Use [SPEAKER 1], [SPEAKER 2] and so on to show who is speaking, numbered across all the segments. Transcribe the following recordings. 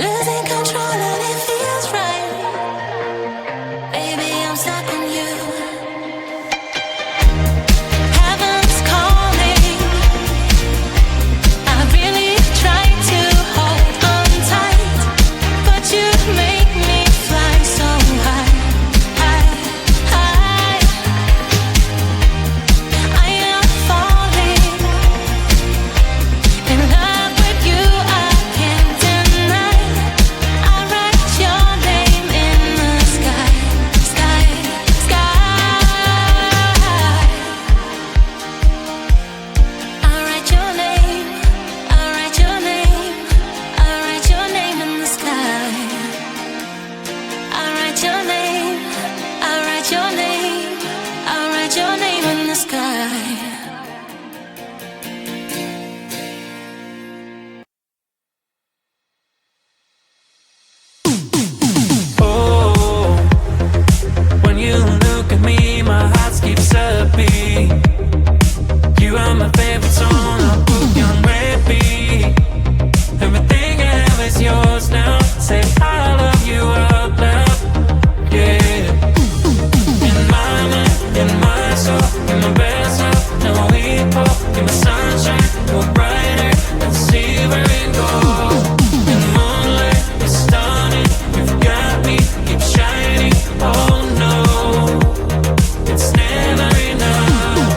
[SPEAKER 1] losing control and it feels right. Baby, I'm stuck on you. Heaven's calling. I really try to hold on tight, but you make me fly so high, high, high. I am falling in love with you. I can't deny. I write your name in the sky, sky, sky. I write your name. I write your name. I write your name in the sky. I write your name. I write your name. I write your name in the sky.
[SPEAKER 2] Oh, when you look at me, my heart skips a beat. You are my favorite song, I'll put you on repeat. Everything I have is yours now. Say I love you out loud, yeah. In my mind, in my soul, in my best love, no equal. In my sunshine, go brighter than silver and gold. In the moonlight, you're stunning. You've got me, keep shining. Oh no, it's never enough.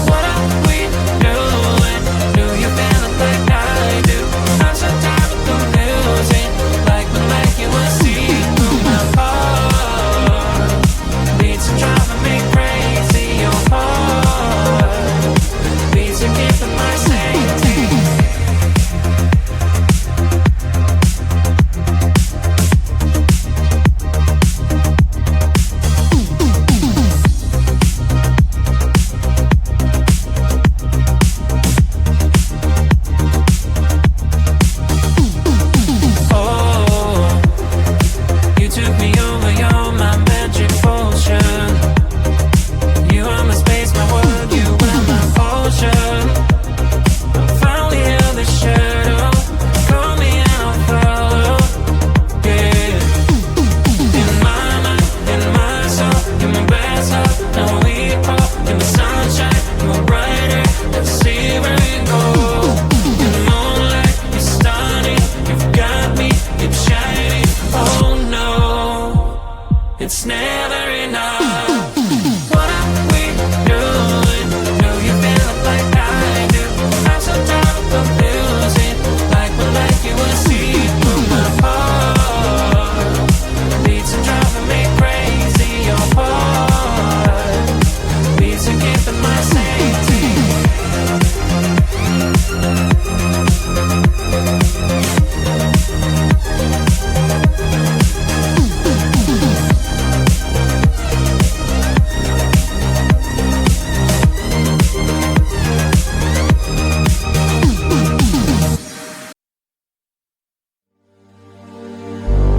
[SPEAKER 2] What are we doing? Do you feel it like I do? I'm so tired of losing, like you will see through my heart. Beats are driving me crazy. Your heart beats are keeping my safety. Oh, you took me over, you're my magic potion. You are my space, my world, you are my ocean. I finally held the shadow, call me and I'll follow, yeah. In my mind, in my soul, in my best love, no equal. In the sunshine, you're brighter than silver and gold. In the moonlight, you're stunning. You've got me, keep shining. Oh no, it's never enough. What are we doing? Do you feel it like I do? I'm so tired of losing, like you will see through my heart. Beats are driving me crazy. Your heart beats are keeping my safety.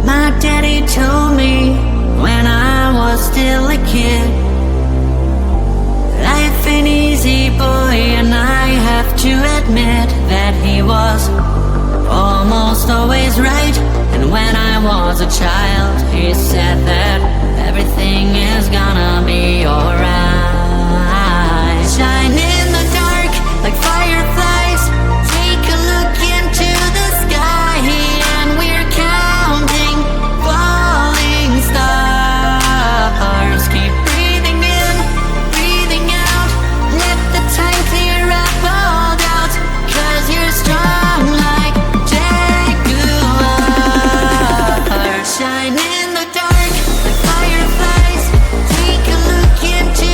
[SPEAKER 1] My daddy told me when I was still a kid, life ain't easy, boy, and I have to admit that he was almost always right. And when I was a child, he said that everything is gonna be alright. Shine in the dark like fireflies. Take a look into the sky, and we're counting falling stars. Keep breathing in, breathing out. Let the time clear up all doubt, 'cause you're strong like Jaguar. Shine in the dark like fireflies. Take a look into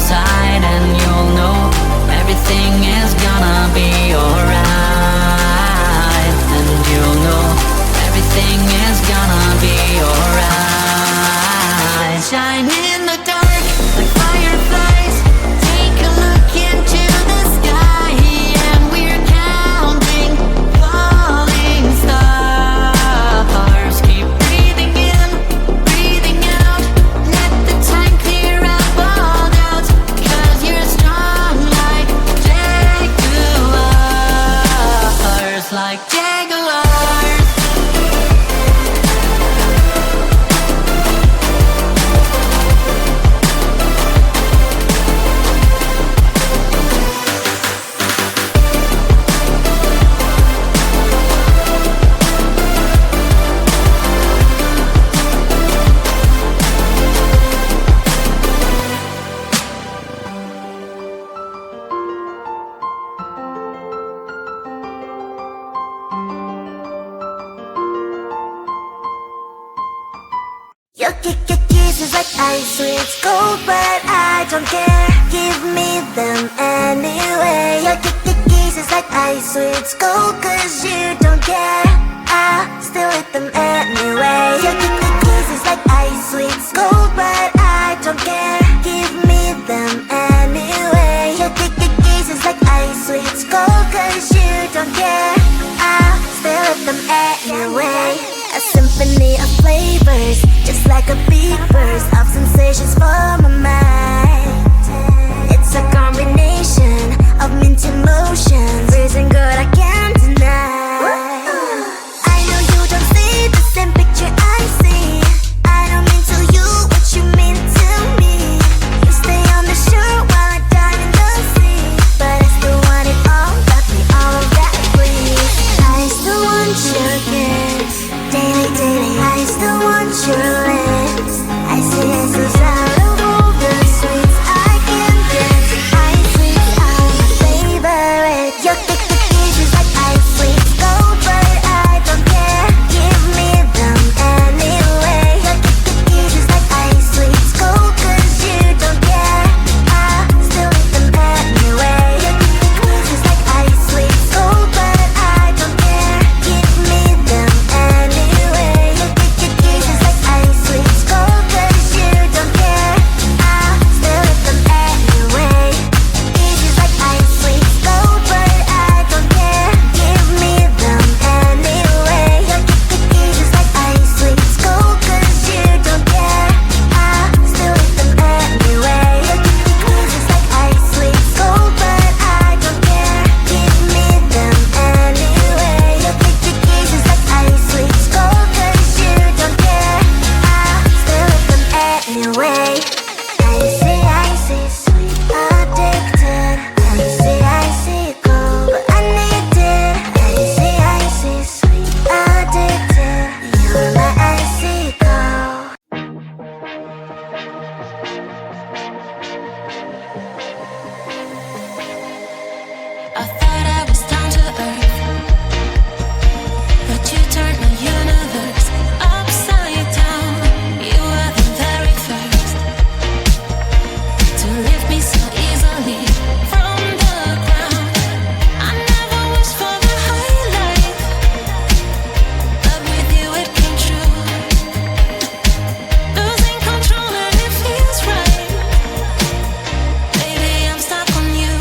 [SPEAKER 1] side, and you'll know everything is gonna be alright. And you'll know everything is gonna be alright. Shine in the dark like fireflies. Take a look into the sky, and we're counting falling stars. Keep breathing in, breathing out. Let the time clear up all doubts, 'cause you're strong like jaguars, like jaguars.
[SPEAKER 3] Your kisses like ice, sweet gold, but I don't care. Give me them anyway. Your kisses like ice, sweet gold, 'cause you don't care. I'll still eat them anyway. Your kisses like ice, sweet gold, but I don't care. Give me them anyway. Your kisses like ice, sweet gold, 'cause you don't care. I'll still eat them anyway. A symphony of flavors, just like a big burst of sensations for my mind. It's a combination of mint emotions, freezing good I can't deny. I know you don't see the same picture I see. I don't mean to you what you mean to me. You stay on the shore while I dive in the sea, but I still want it all, got me all of that breeze. I still want your kiss, daily, daily. I still want your lips. I see this out of all the sweets I can get. Ice sweets are my favorite. Your kisses like ice sweets gold, but I don't care. Give me them anyway. Your kisses like ice sweets gold, 'cause you don't care. I'll still eat them anyway. Your kisses like ice sweets gold, but I don't care. Give me them anyway. Your kisses like ice sweets gold, 'cause you don't care. I'll still eat them anyway. Kisses like ice sweets gold, but I don't care. Give me them anyway. Your kisses like ice sweets gold, 'cause you don't care. I'll still eat them anyway. Your kisses like ice sweets gold, but I don't care. Give me them anyway. Your kisses like ice sweets gold, 'cause you don't care. I'll still eat them anyway. Icy, sweet, addicted. Icy, cold, but I need it. Icy, sweet, addicted. You're my icy cold.
[SPEAKER 1] I thought I was down to earth, but you turned my universe upside down. You were the very first to lift me so easily from the ground. I never wished for the high life, but with you it came true. Losing control and it feels right. Baby, I'm stuck on you.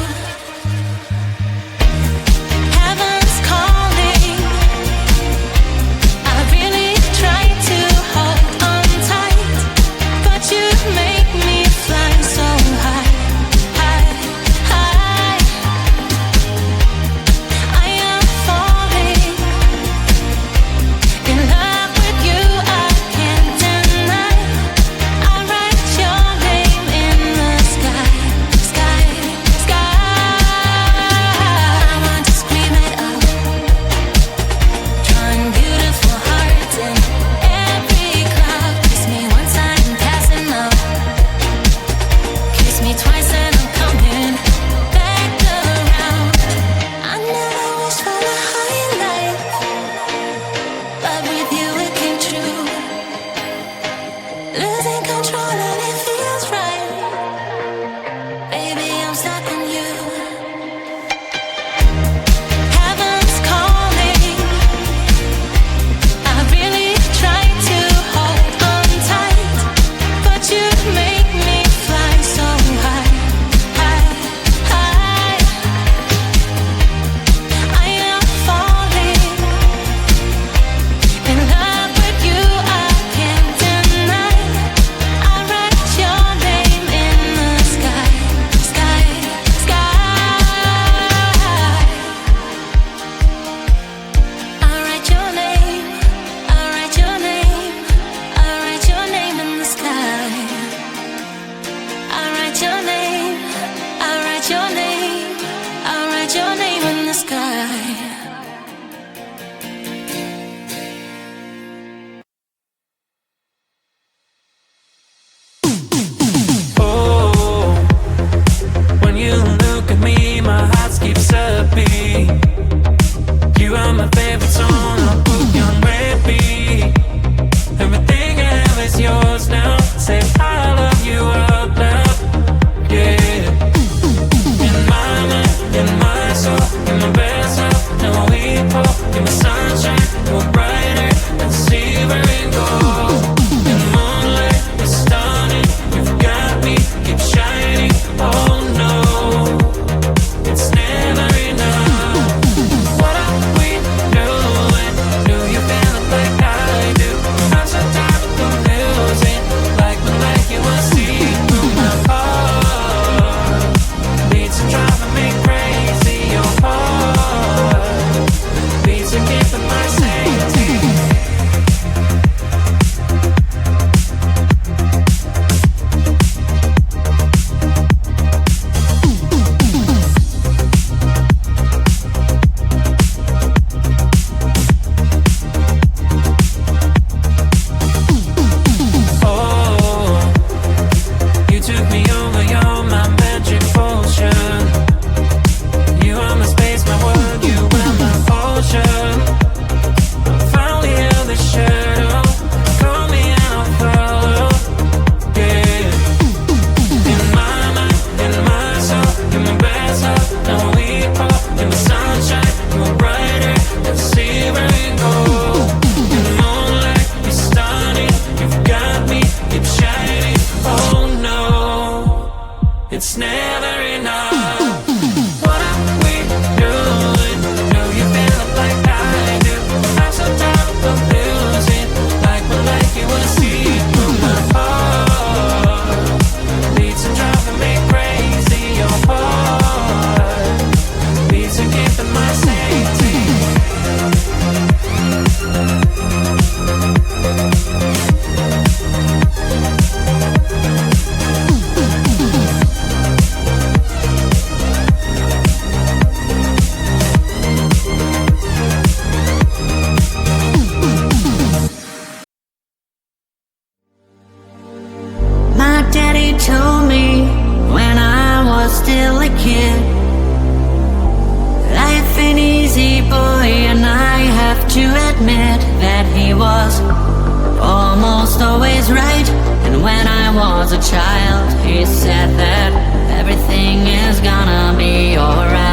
[SPEAKER 2] and my safety.
[SPEAKER 1] My daddy told me when I was still a kid, life ain't easy, boy, and I have to admit that he was almost always right. And when I was a child, he said that everything is gonna be alright.